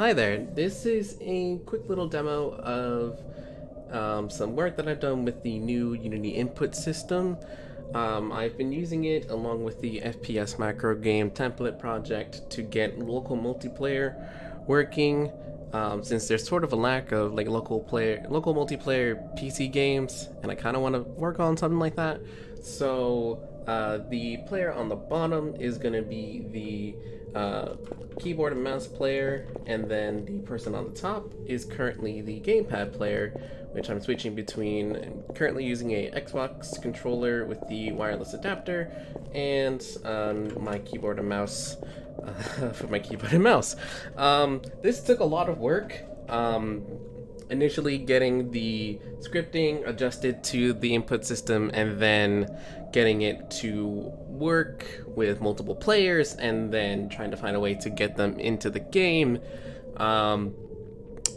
Hi there. This is a quick little demo of some work that I've done with the new Unity input system. I've been using it along with the FPS macro game template project to get local multiplayer working. Since there's sort of a lack of local multiplayer PC games, and I kind of want to work on something like that. So the player on the bottom is going to be the keyboard and mouse player, and then the person on the top is currently the gamepad player, which I'm switching between. I'm currently using a Xbox controller with the wireless adapter, and my keyboard and mouse for my keyboard and mouse. This took a lot of work. Initially getting the scripting adjusted to the input system, and then getting it to work with multiple players, and then trying to find a way to get them into the game, and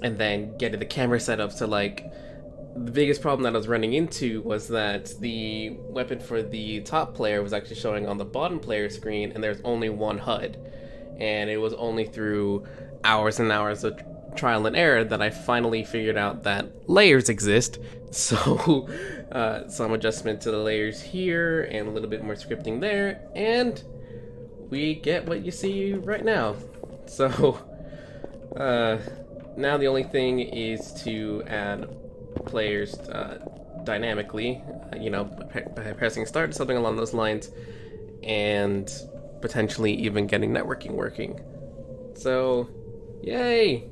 then getting the camera set up. So the biggest problem that I was running into was that the weapon for the top player was actually showing on the bottom player screen, and there's only one HUD. And it was only through hours and hours of trial and error that I finally figured out that layers exist. So some adjustment to the layers here and a little bit more scripting there, and we get what you see right now. So now the only thing is to add players dynamically, by pressing start, something along those lines, and potentially even getting networking working. So, yay!